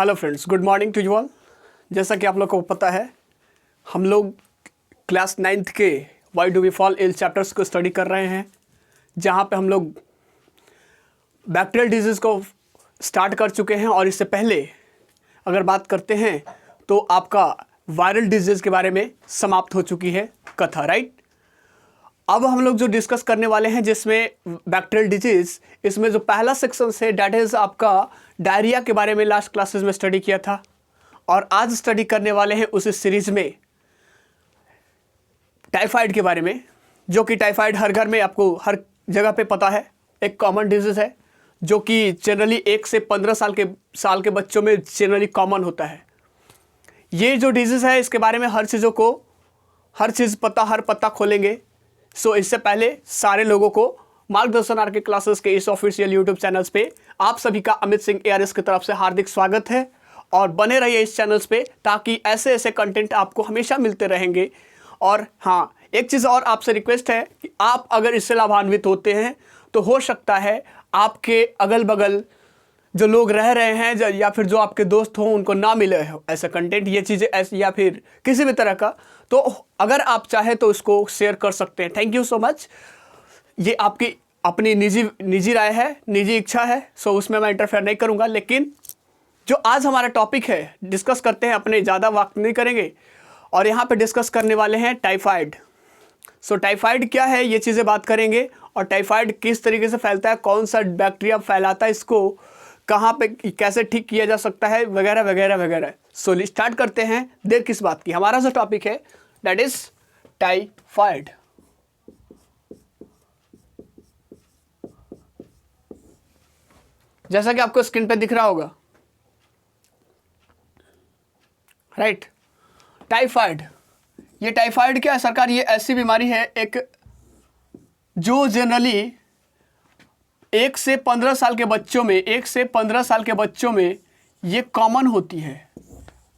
Hello friends, good morning to you all. जैसा कि आप लोग को पता है, हम लोग क्लास 9th के why do we fall ill chapters को स्टडी कर रहे हैं, जहां पे हम लोग बैक्टीरियल डिजीज़ को स्टार्ट कर चुके हैं। और इससे पहले अगर बात करते हैं तो आपका वायरल डिजीज़ के बारे में समाप्त हो चुकी है कथा, राइट। अब हम लोग जो डिस्कस करने वाले हैं जिसमें बैक्टीरियल डिजीज़, इसमें जो पहला सेक्शन है डैट इज़ आपका डायरिया के बारे में लास्ट क्लासेस में स्टडी किया था। और आज स्टडी करने वाले हैं उस सीरीज़ में टाइफाइड के बारे में, जो कि टाइफाइड हर घर में आपको हर जगह पे पता है, एक कॉमन डिजीज़ है जो कि जनरली 1 से 15 साल के बच्चों में जनरली कॉमन होता है। ये जो डिजीज़ है इसके बारे में हर चीज़ पता, हर पत्ता खोलेंगे। सो इससे पहले सारे लोगों को मार्गदर्शन आर के क्लासेस के इस ऑफिशियल यूट्यूब चैनल्स पे आप सभी का अमित सिंह ARS की तरफ से हार्दिक स्वागत है। और बने रहिए इस चैनल्स पे ताकि ऐसे ऐसे कंटेंट आपको हमेशा मिलते रहेंगे। और हाँ, एक चीज़ और आपसे रिक्वेस्ट है कि आप अगर इससे लाभान्वित होते हैं तो हो सकता है आपके अगल बगल जो लोग रह रहे हैं या फिर जो आपके दोस्त हों उनको ना मिले हो ऐसा कंटेंट, ये चीज़ें ऐसी या फिर किसी भी तरह का, तो अगर आप चाहें तो इसको शेयर कर सकते हैं। Thank you so much. ये आपकी अपनी निजी राय है, निजी इच्छा है, सो उसमें मैं इंटरफेयर नहीं करूँगा। लेकिन जो आज हमारा टॉपिक है डिस्कस करते हैं, अपने ज़्यादा वक्त नहीं करेंगे और यहाँ पे डिस्कस करने वाले हैं टाइफाइड। सो टाइफाइड क्या है ये चीज़ें बात करेंगे, और टाइफाइड किस तरीके से फैलता है, कौन सा बैक्टीरिया फैलाता है इसको, कहाँ पे कैसे ठीक किया जा सकता है, वगैरह वगैरह वगैरह। सो स्टार्ट करते हैं। देर किस बात की, हमारा जो टॉपिक है दैट इज टाइफाइड। जैसा कि आपको स्क्रीन पे दिख रहा होगा, राइट। टाइफाइड, ये टाइफाइड क्या है सरकार? ये ऐसी बीमारी है एक जो जनरली 1 से 15 साल के बच्चों में ये कॉमन होती है।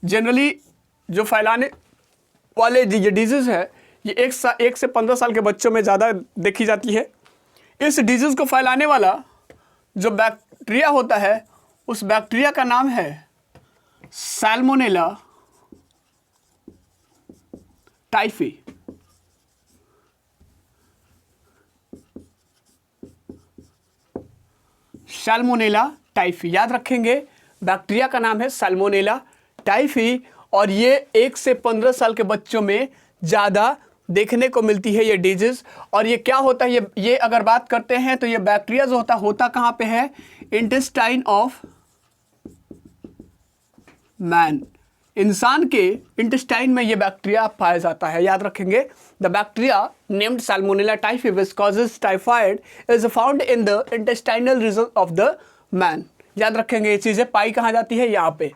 जनरली जो फैलाने वाले ये डिजीज़ है ये 1 से 15 साल के बच्चों में ज़्यादा देखी जाती है। इस डिजीज़ को फैलाने वाला जो बैक्टीरिया होता है उस बैक्टीरिया का नाम है सैल्मोनेला टाइफी। सैल्मोनेला टाइफी, याद रखेंगे, बैक्टीरिया का नाम है सैल्मोनेला टाइफी। और ये 1 से 15 साल के बच्चों में ज़्यादा देखने को मिलती है ये डिजीज़। और ये क्या होता है, ये अगर बात करते हैं तो ये बैक्टीरिया जो होता कहाँ पे है? इंटेस्टाइन ऑफ मैन, इंसान के इंटेस्टाइन में ये बैक्टीरिया पाया जाता है। याद रखेंगे, the bacteria named salmonella typhi which causes typhoid is found in the intestinal region of the man. याद रखेंगे ये चीज़ें पाई कहाँ जाती है? यहाँ पे।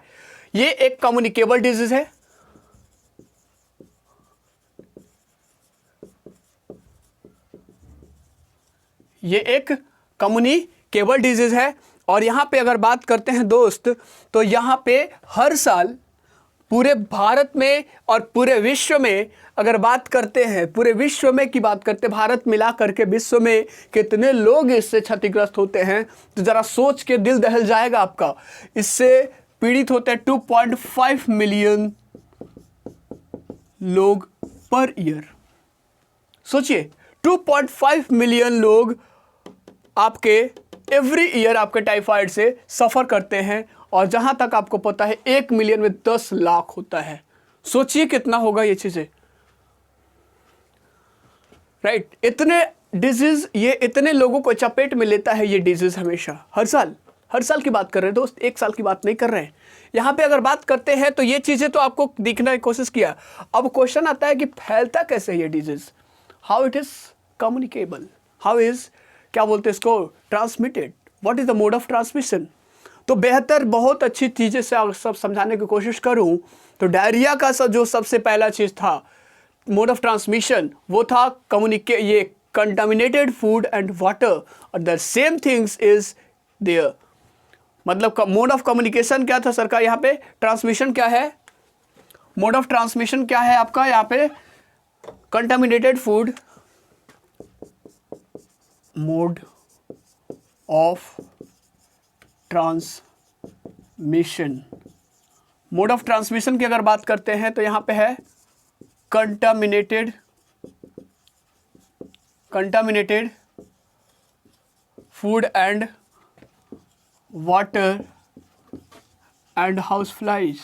ये एक कम्युनिकेबल डिजीज है। ये एक कम्युनिकेबल डिजीज है। और यहाँ पे अगर बात करते हैं दोस्त, तो यहाँ पे हर साल पूरे भारत में और पूरे विश्व में अगर बात करते हैं, पूरे विश्व में की बात करते हैं, भारत मिला करके विश्व में कितने लोग इससे क्षतिग्रस्त होते हैं तो ज़रा सोच के दिल दहल जाएगा आपका। इससे पीड़ित होते हैं 2.5 मिलियन लोग पर ईयर। सोचिए, 2.5 मिलियन लोग आपके एवरी ईयर आपके टाइफाइड से सफ़र करते हैं। और जहां तक आपको पता है 1 मिलियन में 10 लाख होता है। सोचिए कितना होगा ये चीज़ें, राइट। इतने डिजीज़, ये इतने लोगों को चपेट में लेता है ये डिजीज़ हमेशा, हर साल की बात कर रहे हैं दोस्त, 1 साल की बात नहीं कर रहे हैं। यहाँ पे अगर बात करते हैं तो ये चीज़ें तो आपको दिखने की कोशिश किया। अब क्वेश्चन आता है कि फैलता कैसे है ये disease, how it is communicable, how is, क्या बोलते हैं इसको, transmitted, what is the mode of transmission. तो बेहतर बहुत अच्छी चीज़ें से सब समझाने की कोशिश करूं तो डायरिया का जो सबसे पहला चीज़ था मोड ऑफ ट्रांसमिशन, वो था ये कंटामिनेटेड फूड एंड वाटर। और the same things is there, मतलब मोड ऑफ कम्युनिकेशन क्या था सरकार? यहाँ पे ट्रांसमिशन क्या है, मोड ऑफ ट्रांसमिशन क्या है आपका? यहाँ पे contaminated food, mode of transmission mode of transmission की अगर बात करते हैं तो यहाँ पे है contaminated food and water and house flies.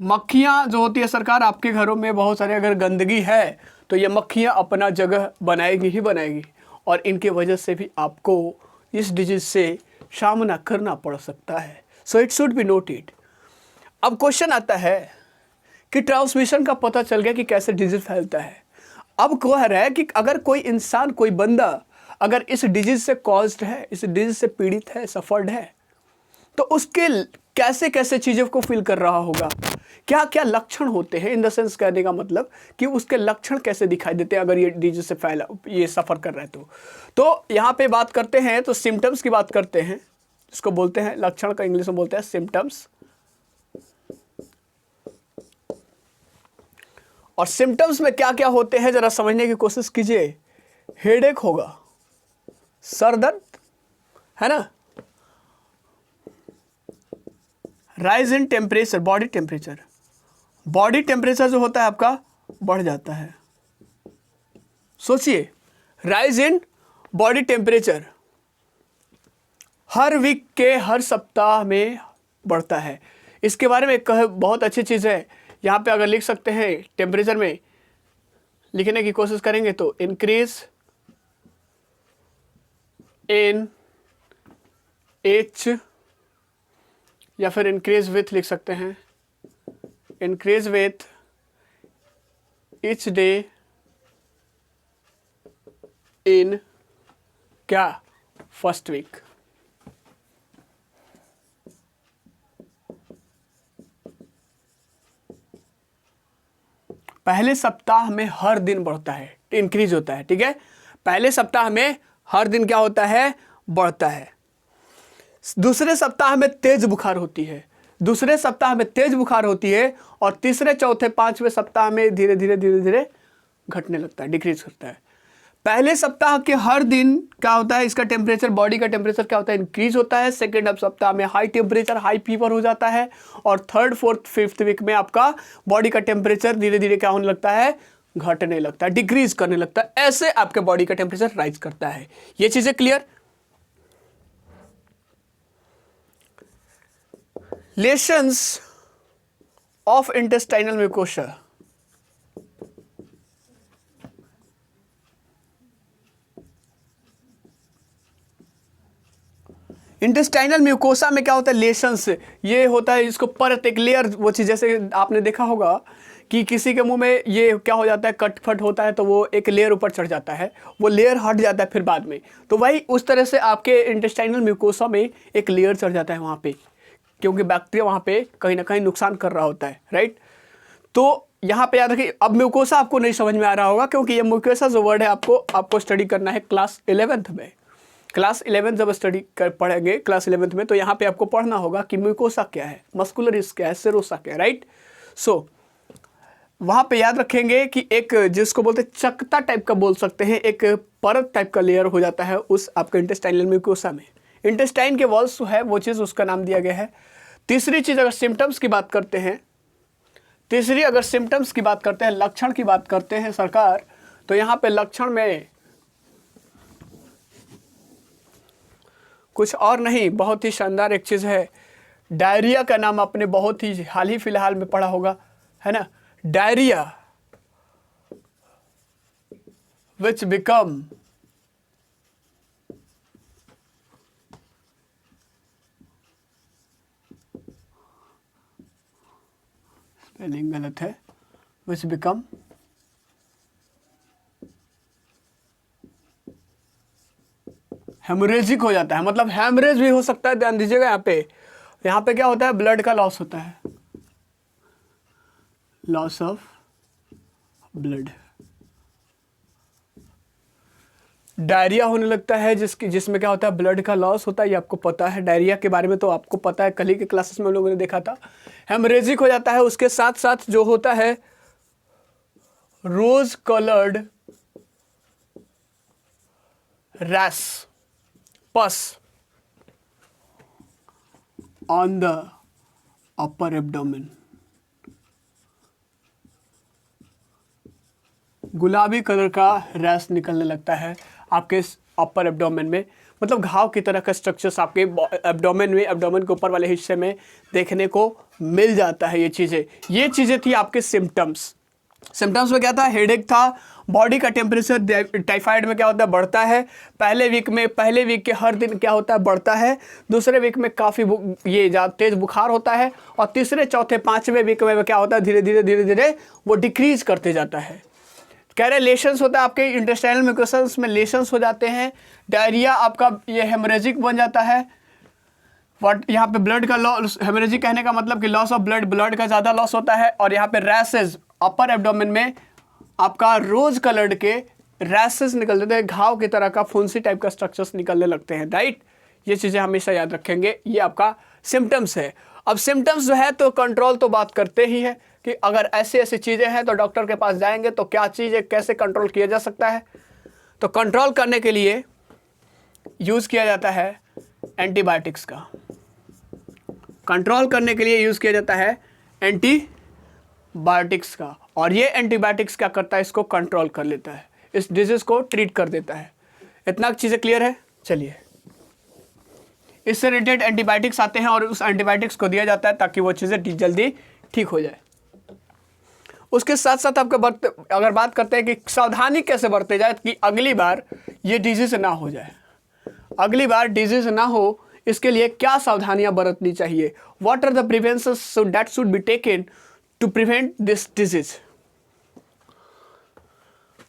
मक्खियाँ जो होती है सरकार, आपके घरों में बहुत सारे अगर गंदगी है तो ये मक्खियाँ अपना जगह बनाएगी ही बनाएगी, और इनके वजह से भी आपको इस डिजीज से सामना करना पड़ सकता है। So it should be noted. अब क्वेश्चन आता है कि ट्रांसमिशन का पता चल गया कि कैसे डिजीज फैलता है। अब कह रहा है कि अगर कोई इंसान, कोई बंदा अगर इस डिजीज से कॉज्ड है, इस डिजीज से पीड़ित है, सफर्ड है, तो उसके कैसे कैसे चीज़ों को फील कर रहा होगा, क्या क्या लक्षण होते हैं, इन द सेंस कहने का मतलब कि उसके लक्षण कैसे दिखाई देते हैं अगर ये डिजीज से फैला, ये सफ़र कर रहा है तो यहाँ पे बात करते हैं तो सिम्टम्स की बात करते हैं, इसको बोलते हैं लक्षण का इंग्लिश में बोलते हैं सिम्टम्स। और सिम्टम्स में क्या क्या होते हैं जरा समझने की कोशिश कीजिए। हेडेक होगा, सर दर्द, है ना, rise in temperature, body temperature जो होता है आपका बढ़ जाता है। सोचिए, राइज इन बॉडी टेम्परेचर हर वीक के हर सप्ताह में बढ़ता है। इसके बारे में एक बहुत अच्छी चीज़ है, यहाँ पे अगर लिख सकते हैं टेम्परेचर में लिखने की कोशिश करेंगे तो इंक्रीज इन एच, या फिर इंक्रीज विथ लिख सकते हैं, increase with each day in क्या फर्स्ट वीक। पहले सप्ताह में हर दिन बढ़ता है, इंक्रीज होता है, ठीक है। पहले सप्ताह में हर दिन क्या होता है, बढ़ता है। दूसरे सप्ताह में तेज बुखार होती है, और तीसरे चौथे पांचवें सप्ताह में धीरे धीरे घटने लगता है, डिक्रीज करता है। पहले सप्ताह के हर दिन क्या होता है, इसका टेम्परेचर, बॉडी का टेम्परेचर क्या होता है, इंक्रीज होता है। सेकेंड अब सप्ताह में हाई टेम्परेचर, हाई फीवर हो जाता है, और थर्ड फोर्थ फिफ्थ वीक में आपका बॉडी का टेम्परेचर धीरे धीरे क्या होने लगता है, घटने लगता है, डिक्रीज करने लगता है। ऐसे आपके बॉडी का टेम्परेचर राइज करता है। ये चीजें clear. Lesions of intestinal mucosa, intestinal mucosa में क्या होता है, लेशंस, ये होता है इसको परत, एक लेयर, वो चीज़ जैसे आपने देखा होगा कि किसी के मुंह में ये क्या हो जाता है, कट फट होता है तो वो एक लेयर ऊपर चढ़ जाता है, वो लेयर हट जाता है फिर बाद में, तो वही उस तरह से आपके इंटेस्टाइनल म्यूकोसा में एक लेयर चढ़ जाता है वहाँ पे, क्योंकि बैक्टीरिया वहाँ पे कहीं ना कहीं नुकसान कर रहा होता है, राइट। तो यहाँ पे याद रखिए, अब म्यूकोसा आपको नहीं समझ में आ रहा होगा क्योंकि ये म्यूकोसा जो वर्ड है आपको स्टडी करना है क्लास 11th में। क्लास 11 जब स्टडी कर पढ़ेंगे क्लास 11th में, तो यहाँ पे आपको पढ़ना होगा कि म्यूकोसा क्या है, मस्कुलरिस क्या है, सेरोसा क्या है, राइट। सो वहाँ पे याद रखेंगे कि एक जिसको बोलते हैं चकता टाइप का बोल सकते हैं, एक परत टाइप का लेयर हो जाता है उस आपके इंटेस्टाइनल म्यूकोसा में। इंटेस्टाइन के वॉल्स जो है वो चीज़, उसका नाम दिया गया है। तीसरी चीज़ अगर सिम्टम्स की बात करते हैं, लक्षण की बात करते हैं सरकार, तो यहाँ पे लक्षण में कुछ और नहीं, बहुत ही शानदार एक चीज़ है, डायरिया का नाम आपने बहुत ही हाल ही फिलहाल में पढ़ा होगा, है ना। डायरिया विच बिकम स्पेलिंग गलत है, विच बिकम हेमोरेजिक हो जाता है, मतलब हेमरेज भी हो सकता है। ध्यान दीजिएगा, यहाँ पे क्या होता है, ब्लड का लॉस होता है, लॉस ऑफ ब्लड। डायरिया होने लगता है जिसमें क्या होता है, ब्लड का लॉस होता है, ये आपको पता है। डायरिया के बारे में तो आपको पता है, कल ही के क्लासेस में लोगों ने देखा था। हेमरेजिक हो जाता है, उसके साथ साथ जो होता है रोज कलर्ड रैश, पस ऑन द अपर एब्डोमेन, गुलाबी कलर का रैश निकलने लगता है आपके अपर एब्डोमेन में, मतलब घाव की तरह का स्ट्रक्चर्स आपके एब्डोमेन में, एब्डोमेन के ऊपर वाले हिस्से में देखने को मिल जाता है। ये चीज़ें थी आपके सिम्टम्स। सिम्टम्स में क्या था? हेडेक था, बॉडी का टेम्परेचर टाइफाइड में क्या होता है? बढ़ता है। पहले वीक के हर दिन क्या होता है? बढ़ता है। दूसरे वीक में काफ़ी ये ज़्यादा तेज़ बुखार होता है, और तीसरे चौथे पाँचवें वीक में क्या होता है? धीरे धीरे वो डिक्रीज करते जाता है। कह रहे लेशंस होता है आपके इंटेस्टाइनल म्यूकोसस में, लेशंस हो जाते हैं। डायरिया आपका ये हेमरेजिक बन जाता है। यहाँ पे ब्लड का लॉस, हेमरेजिक कहने का मतलब कि लॉस ऑफ ब्लड का ज़्यादा लॉस होता है। और यहाँ पे रैसेस अपर एब्डोमेन में आपका रोज कलर्ड के रैसेस निकल जाते हैं, घाव की तरह का फुंसी टाइप का स्ट्रक्चर्स निकलने लगते हैं, राइट। ये चीज़ें हमेशा याद रखेंगे। ये आपका सिम्टम्स है। अब सिम्टम्स जो है तो कंट्रोल तो बात करते ही है कि अगर ऐसी ऐसी चीज़ें हैं तो डॉक्टर के पास जाएंगे तो क्या चीज़ें कैसे कंट्रोल किया जा सकता है। तो कंट्रोल करने के लिए यूज़ किया जाता है एंटीबायोटिक्स का। कंट्रोल करने के लिए यूज़ किया जाता है एंटीबायोटिक्स का, और ये एंटीबायोटिक्स क्या करता है? इसको कंट्रोल कर लेता है, इस डिजीज़ को ट्रीट कर देता है। इतना चीज़ें क्लियर है? चलिए, इससे रिलेटेड एंटीबायोटिक्स आते हैं और उस एंटीबायोटिक्स को दिया जाता है ताकि वो चीज़ें जल्दी ठीक हो जाए। उसके साथ साथ आपके अगर बात करते हैं कि सावधानी कैसे बरते जाए कि अगली बार ये डिजीज़ ना हो जाए, अगली बार डिजीज़ ना हो, इसके लिए क्या सावधानियां बरतनी चाहिए? What are the preventions that should be taken to prevent this disease,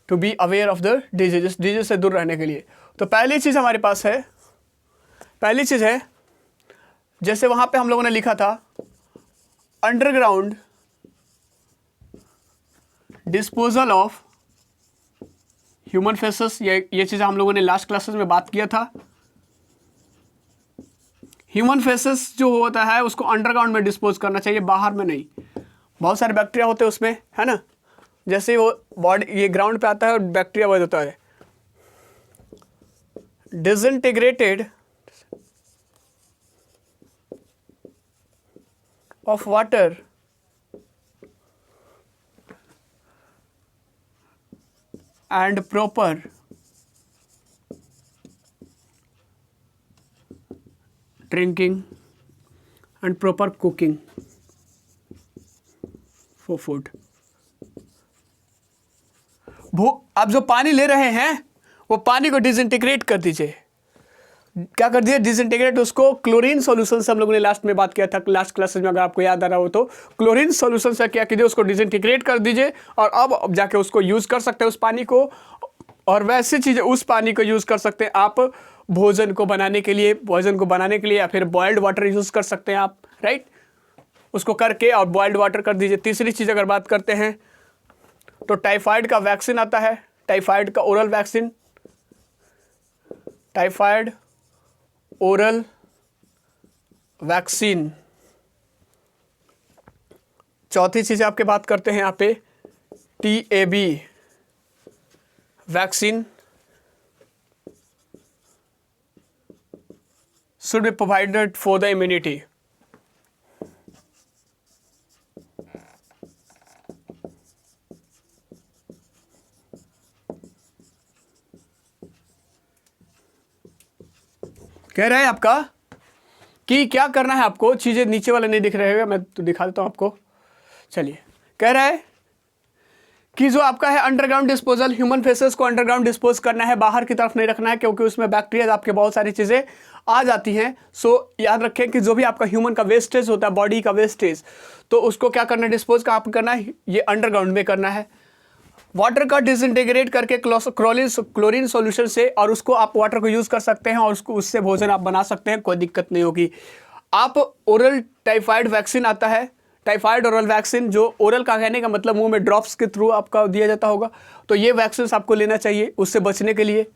to be aware of the disease से दूर रहने के लिए। तो पहली चीज़ हमारे पास है, पहली चीज़ है जैसे वहाँ पे हम लोगों ने लिखा था underground disposal of human faces. ये चीज़ हम लोगों ने लास्ट क्लासेस में बात किया था। ह्यूमन फेसेस जो होता है उसको अंडरग्राउंड में डिस्पोज करना चाहिए, बाहर में नहीं। बहुत सारे बैक्टीरिया होते हैं उसमें, है ना। जैसे ही वो बॉडी ये ग्राउंड पे आता है और बैक्टीरिया बढ़ जाता है। Disintegrated of water and proper drinking and proper cooking for food. आप जो पानी ले रहे हैं वो पानी को डिसइंटीग्रेट कर दीजिए। क्या कर दिए? डिसइंटीग्रेट उसको क्लोरीन सॉल्यूशन से हम लोगों ने लास्ट में बात किया था, लास्ट क्लासेस में, अगर आपको याद आ रहा हो तो। क्लोरीन सॉल्यूशन से क्या कीजिए? उसको डिसइंटीग्रेट कर दीजिए और अब जाके उसको यूज़ कर सकते हैं उस पानी को। और वैसी चीज़ें उस पानी को यूज़ कर सकते हैं आप भोजन को बनाने के लिए, या फिर बॉइल्ड वाटर यूज़ कर सकते हैं आप, राइट। उसको करके और बॉइल्ड वाटर कर दीजिए। तीसरी चीज़ अगर बात करते हैं तो टाइफाइड का वैक्सीन आता है, टाइफाइड का oral vaccine, typhoid oral vaccine. चौथी चीज़ आपके बात करते हैं यहाँ पे TAB vaccine should be provided for the immunity। कह रहा है आपका कि क्या करना है आपको। चीज़ें नीचे वाले नहीं दिख रहे हैं, मैं तो दिखा देता हूँ आपको। चलिए, कह रहा है कि जो आपका है अंडरग्राउंड डिस्पोजल, ह्यूमन फेसेस को अंडरग्राउंड डिस्पोज करना है, बाहर की तरफ नहीं रखना है, क्योंकि उसमें बैक्टीरिया आपके बहुत सारी चीज़ें आ जाती हैं। सो याद रखें कि जो भी आपका ह्यूमन का वेस्टेज होता है, बॉडी का वेस्टेज, तो उसको क्या करना है? डिस्पोज का आप करना है, ये अंडरग्राउंड में करना है। वाटर का डिसइंटीग्रेट करके क्लोरीन सॉल्यूशन से, और उसको आप वाटर को यूज़ कर सकते हैं और उसको उससे भोजन आप बना सकते हैं, कोई दिक्कत नहीं होगी। आप ओरल टाइफाइड वैक्सीन आता है, टाइफाइड ओरल वैक्सीन, जो ओरल का कहने का मतलब मुंह में ड्रॉप्स के थ्रू आपका दिया जाता होगा, तो ये वैक्सीन आपको लेना चाहिए उससे बचने के लिए।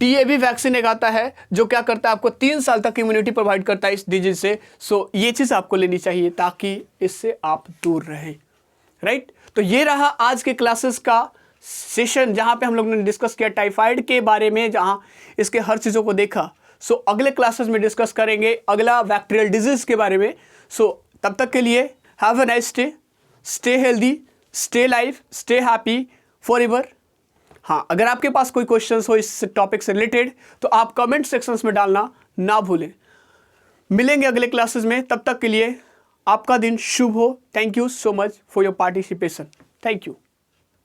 TAB वैक्सीन एक आता है जो क्या करता है? आपको 3 साल तक इम्यूनिटी प्रोवाइड करता है इस डिजीज से। सो ये चीज़ आपको लेनी चाहिए ताकि इससे आप दूर रहें, राइट। तो ये रहा आज के क्लासेस का सेशन, जहाँ पे हम लोग ने डिस्कस किया टाइफाइड के बारे में, जहाँ इसके हर चीज़ों को देखा। सो अगले क्लासेस में डिस्कस करेंगे अगला बैक्टीरियल डिजीज के बारे में। सो तब तक के लिए have a nice day, stay healthy, stay life, stay happy for ever. हाँ, अगर आपके पास कोई क्वेश्चंस हो इस टॉपिक से रिलेटेड तो आप कमेंट सेक्शंस में डालना ना भूलें। मिलेंगे अगले क्लासेस में, तब तक के लिए आपका दिन शुभ हो। Thank you so much for your participation. Thank you.